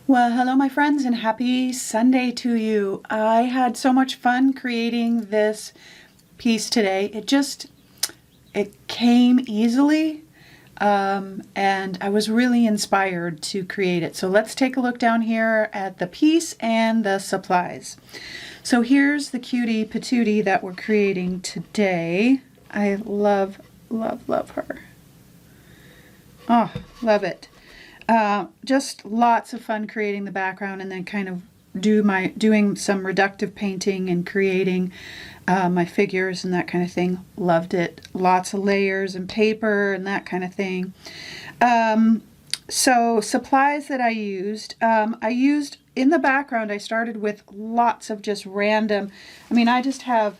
Well, hello my friends and happy Sunday to you. I had so much fun creating this piece today. It came easily and I was really inspired to create it. So let's take a look down here at the piece and the supplies. So here's the cutie Petite that we're creating today. I love, love, love her. Oh, love it. Just lots of fun creating the background and then kind of doing some reductive painting and creating my figures and that kind of thing. Loved it. Lots of layers and paper and that kind of thing. So supplies that I used in the background, I started with lots of just random, I just have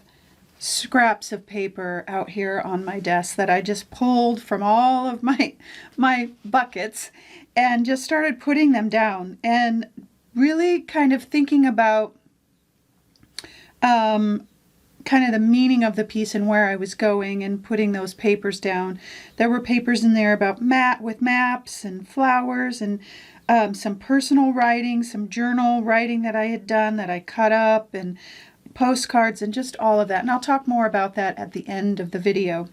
scraps of paper out here on my desk that I just pulled from all of my buckets and just started putting them down and really kind of thinking about kind of the meaning of the piece and where I was going and putting those papers down. There were papers in there about with maps and flowers and some personal writing, some journal writing that I had done that I cut up, and postcards and just all of that. And I'll talk more about that at the end of the video.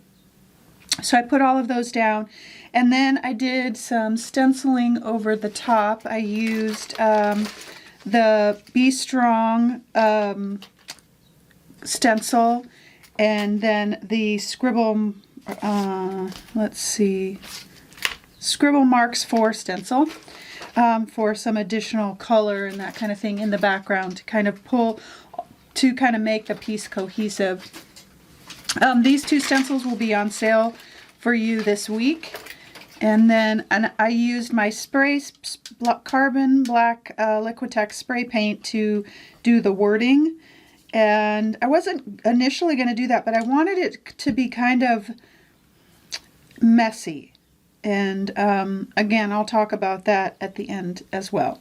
So I put all of those down and then I did some stenciling over the top. I used the Be Strong stencil and then the Scribble, Scribble Marks 4 stencil for some additional color and that kind of thing in the background to kind of make the piece cohesive. These two stencils will be on sale for you this week. And then I used my carbon black Liquitex spray paint to do the wording. And I wasn't initially going to do that, but I wanted it to be kind of messy. And again, I'll talk about that at the end as well.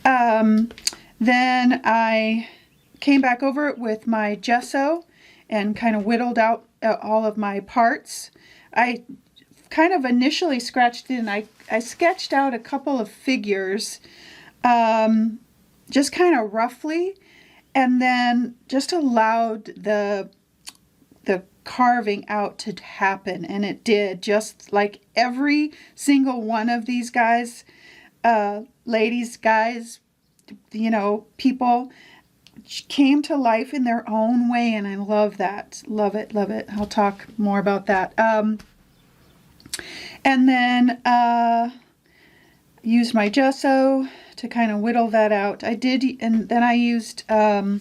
Then I came back over it with my gesso and kind of whittled out all of my parts. I kind of initially scratched in. I sketched out a couple of figures just kind of roughly, and then just allowed the carving out to happen, and it did, just like every single one of these guys, ladies, guys, people came to life in their own way, and I love that. Love it, love it. I'll talk more about that. And then used my gesso to kind of whittle that out. And then I used I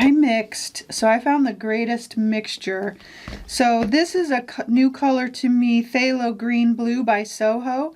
mixed, so I found the greatest mixture. So this is a new color to me, Phthalo Green Blue by Soho.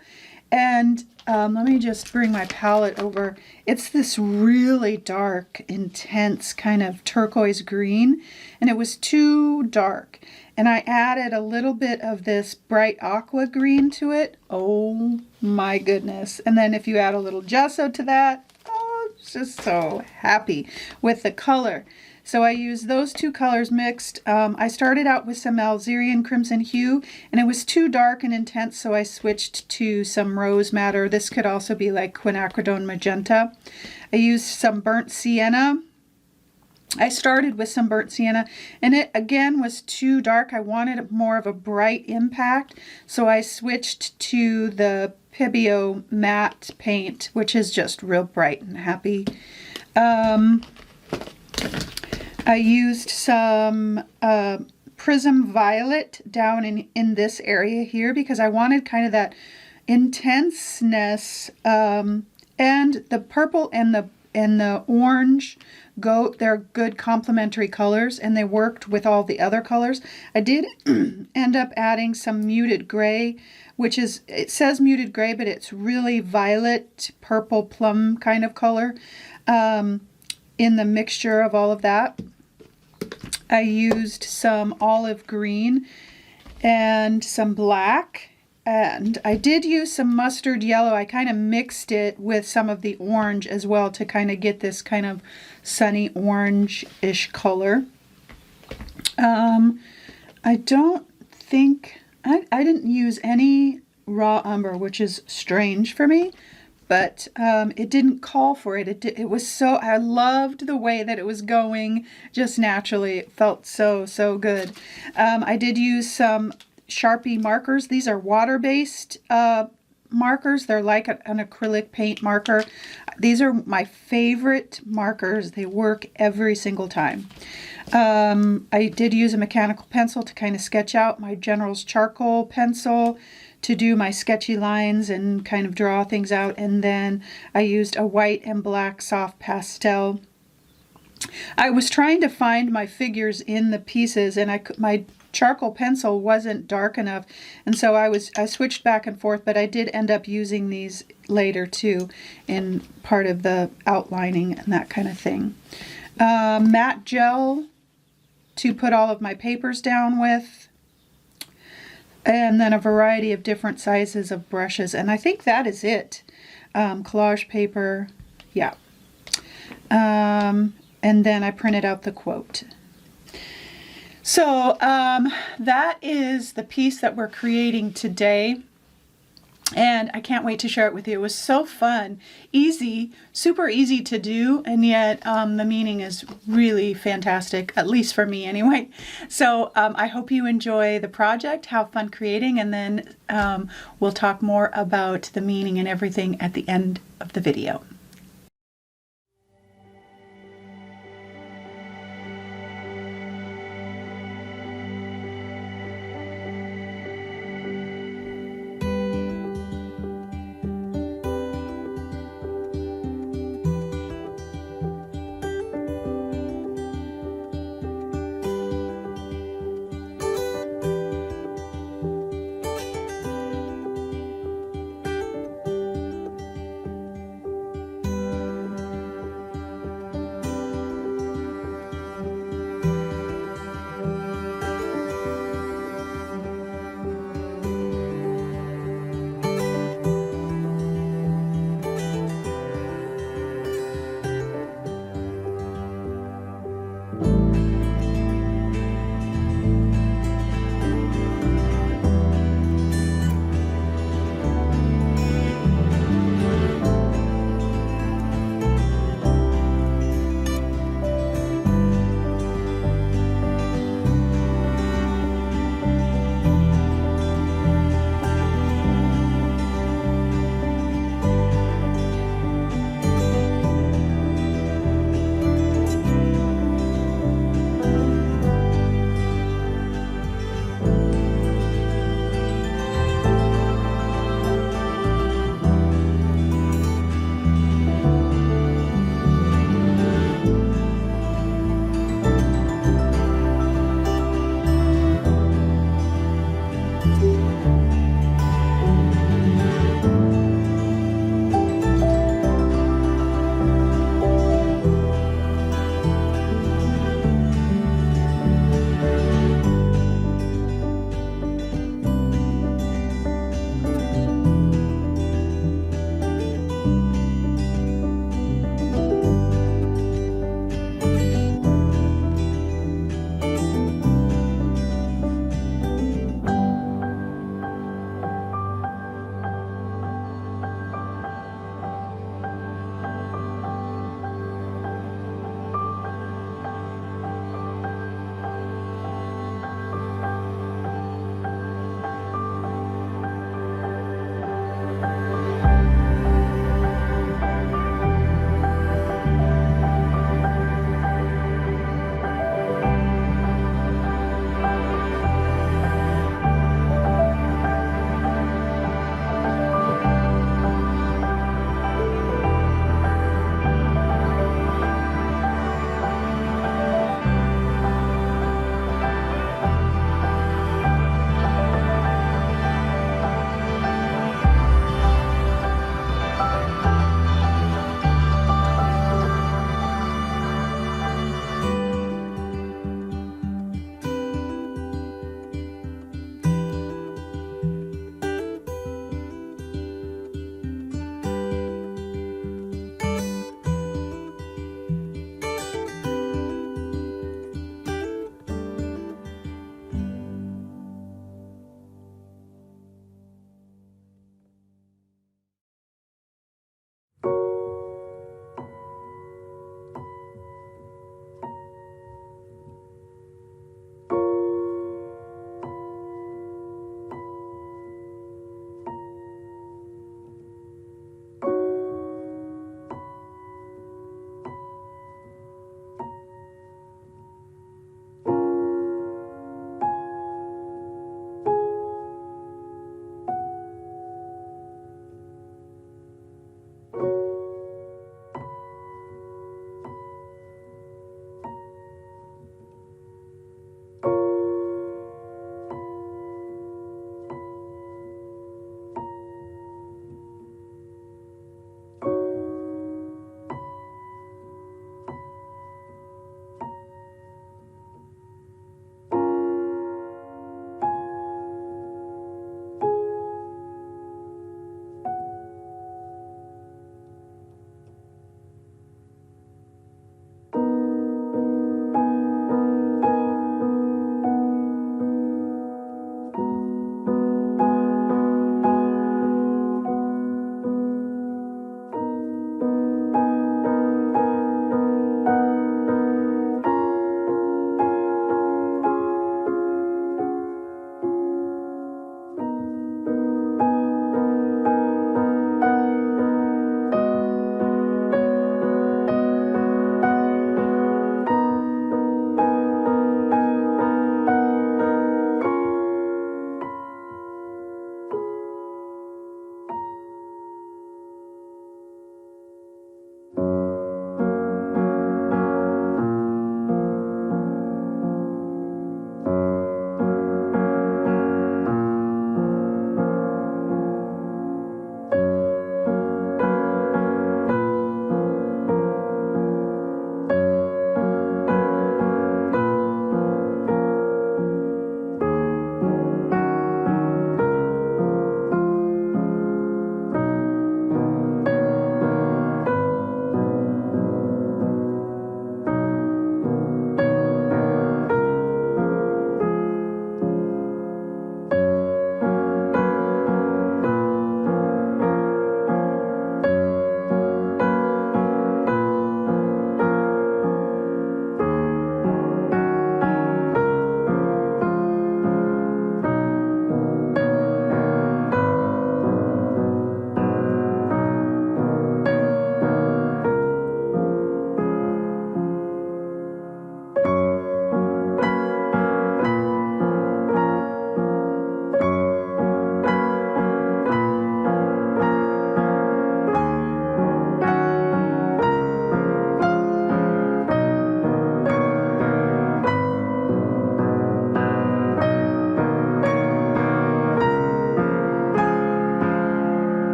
And let me just bring my palette over. It's this really dark, intense kind of turquoise green, and it was too dark. And I added a little bit of this bright aqua green to it. Oh my goodness. And then if you add a little gesso to that, oh, it's just so happy with the color. So I used those two colors mixed. I started out with some Algerian Crimson Hue, and it was too dark and intense, so I switched to some Rose Madder. This could also be like Quinacridone Magenta. I used some Burnt Sienna. I started with some Burnt Sienna, and it again was too dark. I wanted more of a bright impact, so I switched to the Pebeo Matte Paint, which is just real bright and happy. I used some Prism Violet down in this area here because I wanted kind of that intenseness, and the purple and the orange they're good complementary colors, and they worked with all the other colors. I did end up adding some muted gray, it says muted gray, but it's really violet, purple, plum kind of color in the mixture of all of that. I used some olive green and some black, and I did use some mustard yellow. I kind of mixed it with some of the orange as well to kind of get this kind of sunny orange-ish color. I don't think I didn't use any raw umber, which is strange for me, but it didn't call for it. It was so, I loved the way that it was going just naturally. It felt so, so good. I did use some Sharpie markers. These are water-based markers. They're like an acrylic paint marker. These are my favorite markers. They work every single time. I did use a mechanical pencil to kind of sketch out, my General's charcoal pencil to do my sketchy lines and kind of draw things out. And then I used a white and black soft pastel. I was trying to find my figures in the pieces, and my charcoal pencil wasn't dark enough, and so I switched back and forth, but I did end up using these later too in part of the outlining and that kind of thing. Matte gel to put all of my papers down with, and then a variety of different sizes of brushes, and I think that is it. Collage paper, yeah. And then I printed out the quote. So that is the piece that we're creating today, and I can't wait to share it with you. It was so fun, easy, super easy to do, and yet the meaning is really fantastic, at least for me anyway. So I hope you enjoy the project, have fun creating, and then we'll talk more about the meaning and everything at the end of the video.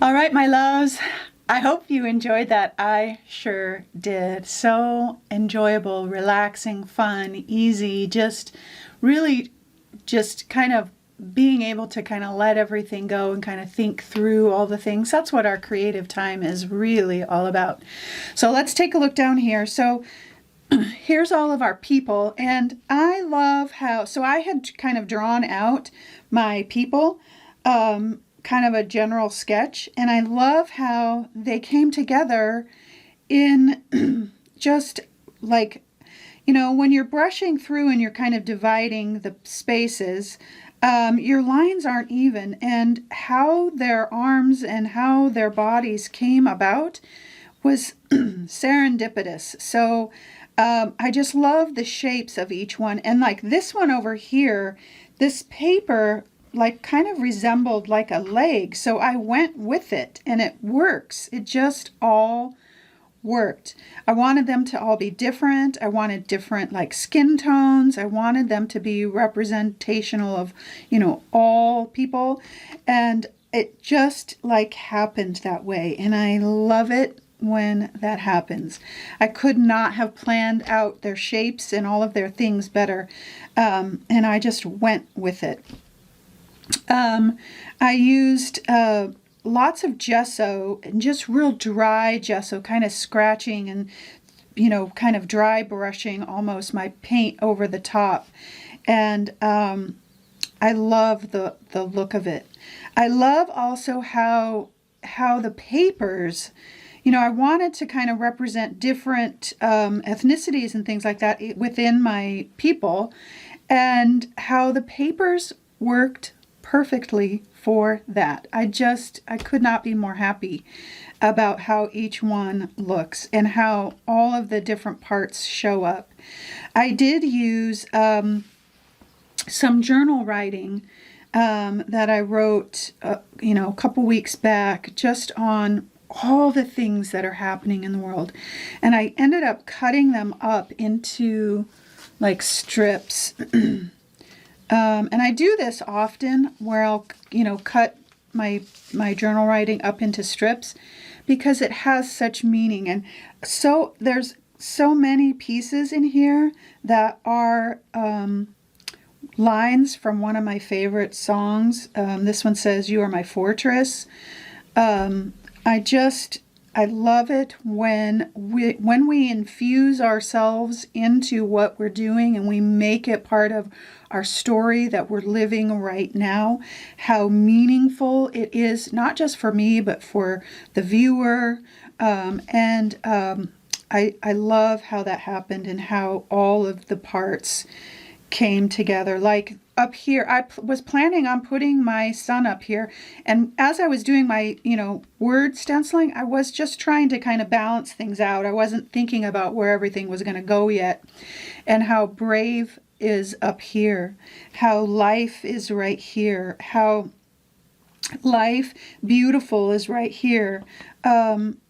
All right, my loves. I hope you enjoyed that. I sure did. So enjoyable, relaxing, fun, easy, just really just kind of being able to kind of let everything go and kind of think through all the things. That's what our creative time is really all about. So let's take a look down here. So here's all of our people, and I love how, so I had kind of drawn out my people, kind of a general sketch, and I love how they came together in just like, you know, when you're brushing through and you're kind of dividing the spaces, your lines aren't even, and how their arms and how their bodies came about was serendipitous. So I just love the shapes of each one. And like this one over here, this paper like kind of resembled like a leg. So I went with it and it works. It just all worked. I wanted them to all be different. I wanted different like skin tones. I wanted them to be representational of, you know, all people. And it just like happened that way. And I love it when that happens. I could not have planned out their shapes and all of their things better. And I just went with it. I used lots of gesso and just real dry gesso, kind of scratching and, you know, kind of dry brushing almost my paint over the top. And I love the look of it. I love also how the papers, you know, I wanted to kind of represent different ethnicities and things like that within my people, and how the papers worked perfectly for that. I could not be more happy about how each one looks and how all of the different parts show up. I did use some journal writing that I wrote, you know, a couple weeks back, just on all the things that are happening in the world. And I ended up cutting them up into like strips. And I do this often where I'll, you know, cut my journal writing up into strips because it has such meaning. And so there's so many pieces in here that are lines from one of my favorite songs. This one says, "You are my fortress." I love it when we infuse ourselves into what we're doing and we make it part of our story that we're living right now, how meaningful it is, not just for me, but for the viewer. I love how that happened and how all of the parts came together. Like up here, I was planning on putting my sun up here, and as I was doing my, you know, word stenciling, I was just trying to kind of balance things out. I wasn't thinking about where everything was going to go yet, and how brave is up here, how life is right here, how life beautiful is right here.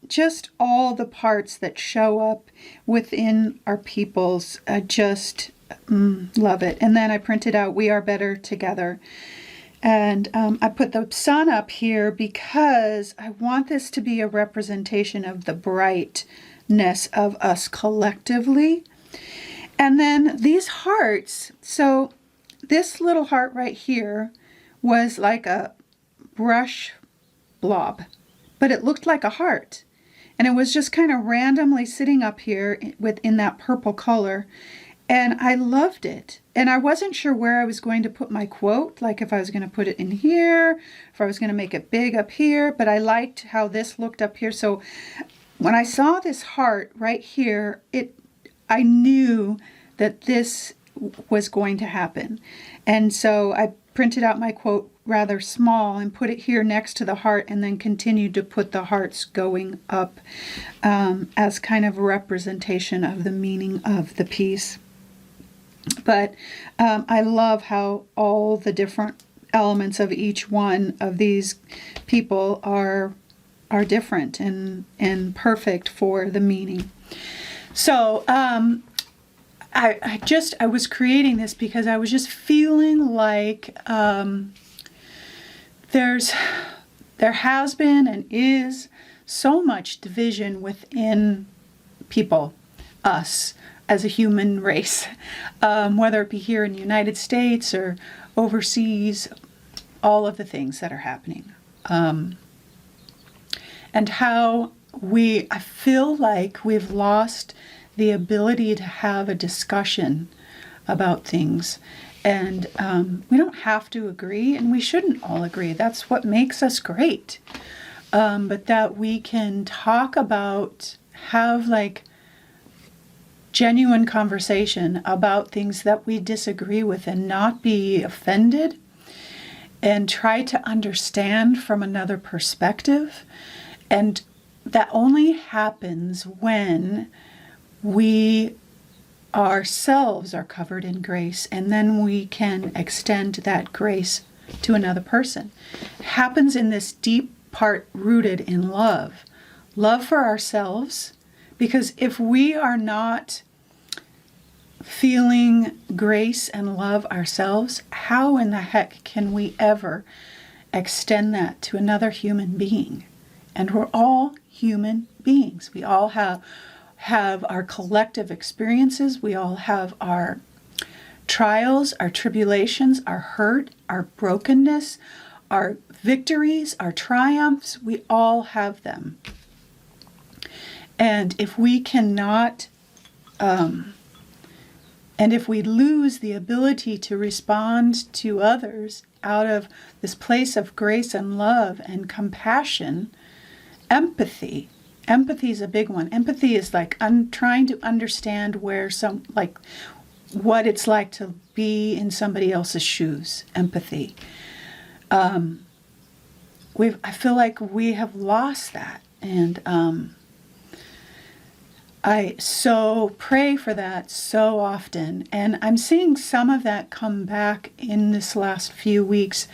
Just all the parts that show up within our peoples, just love it. And then I printed out "We Are Better Together." And I put the sun up here because I want this to be a representation of the brightness of us collectively. And then these hearts, so this little heart right here was like a brush blob, but it looked like a heart. And it was just kind of randomly sitting up here within that purple color. And I loved it. And I wasn't sure where I was going to put my quote, like if I was going to put it in here, if I was going to make it big up here, but I liked how this looked up here. So when I saw this heart right here, I knew that this was going to happen. And so I printed out my quote rather small and put it here next to the heart, and then continued to put the hearts going up as kind of a representation of the meaning of the piece. But I love how all the different elements of each one of these people are different and perfect for the meaning. So I was creating this because I was just feeling like there's there has been and is so much division within people, us as a human race, whether it be here in the United States or overseas, all of the things that are happening. And how I feel like we've lost the ability to have a discussion about things. And we don't have to agree, and we shouldn't all agree. That's what makes us great. But that we can talk about, have like genuine conversation about things that we disagree with and not be offended, and try to understand from another perspective. And that only happens when we ourselves are covered in grace, and then we can extend that grace to another person. It happens in this deep part rooted in love. Love for ourselves, because if we are not feeling grace and love ourselves, how in the heck can we ever extend that to another human being? And we're all human beings. We all have our collective experiences. We all have our trials, our tribulations, our hurt, our brokenness, our victories, our triumphs. We all have them. And if we cannot, and if we lose the ability to respond to others out of this place of grace and love and compassion, empathy is a big one. Empathy is like trying to understand what it's like to be in somebody else's shoes. Empathy. I feel like we have lost that, and I so pray for that so often, and I'm seeing some of that come back in this last few weeks,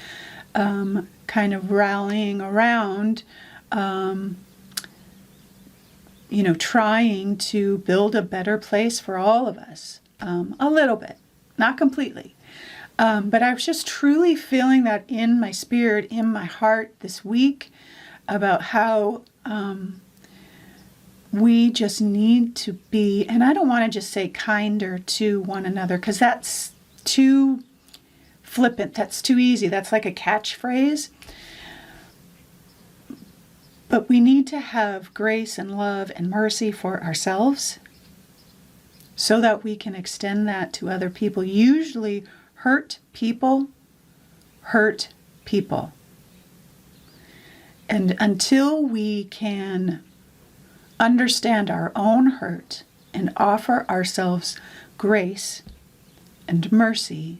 kind of rallying around, trying to build a better place for all of us, a little bit, not completely. But I was just truly feeling that in my spirit, in my heart this week, about how we just need to be, and I don't want to just say kinder to one another, because that's too flippant, that's too easy, that's like a catchphrase. But we need to have grace and love and mercy for ourselves so that we can extend that to other people. Usually hurt people hurt people. And until we can understand our own hurt and offer ourselves grace and mercy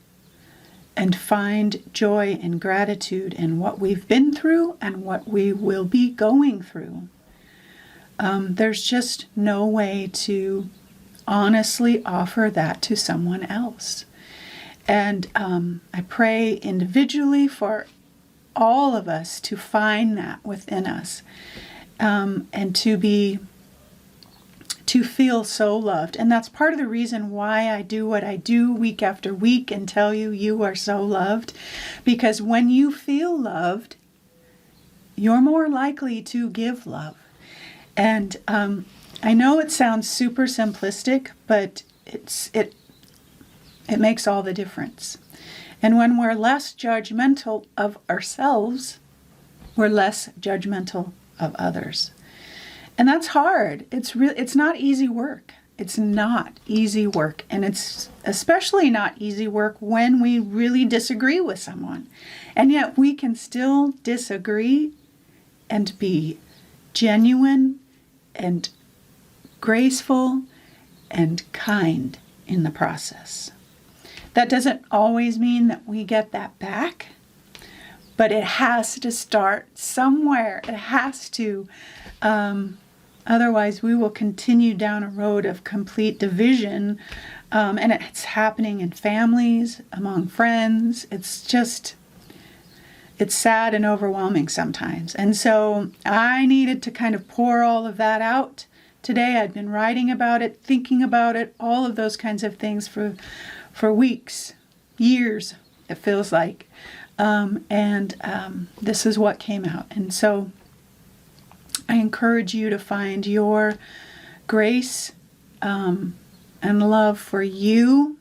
and find joy and gratitude in what we've been through and what we will be going through, there's just no way to honestly offer that to someone else. And I pray individually for all of us to find that within us, and to feel so loved. And that's part of the reason why I do what I do week after week and tell you you are so loved. Because when you feel loved, you're more likely to give love. And I know it sounds super simplistic, but it makes all the difference. And when we're less judgmental of ourselves, we're less judgmental of others. And that's hard. It's not easy work. It's not easy work. And it's especially not easy work when we really disagree with someone. And yet we can still disagree and be genuine and graceful and kind in the process. That doesn't always mean that we get that back, but it has to start somewhere. It has to. Otherwise, we will continue down a road of complete division, and it's happening in families, among friends. It's sad and overwhelming sometimes. And so I needed to kind of pour all of that out today. I'd been writing about it, thinking about it, all of those kinds of things for weeks, years, it feels like. This is what came out. And so I encourage you to find your grace and love for you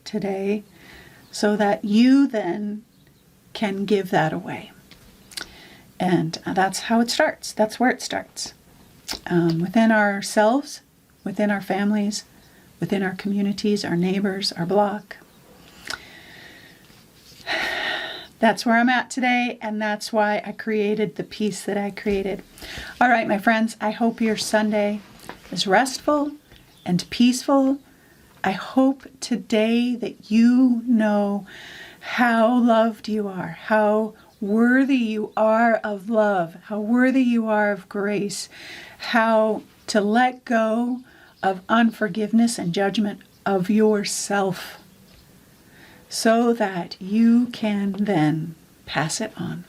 today so that you then can give that away. And that's how it starts. That's where it starts. Within ourselves, within our families, within our communities, our neighbors, our block. That's where I'm at today, and that's why I created the piece that I created. All right, my friends, I hope your Sunday is restful and peaceful. I hope today that you know how loved you are, how worthy you are of love, how worthy you are of grace, how to let go of unforgiveness and judgment of yourself so that you can then pass it on.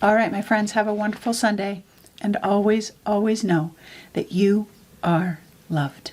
All right, my friends, have a wonderful Sunday, and always, always know that you are loved.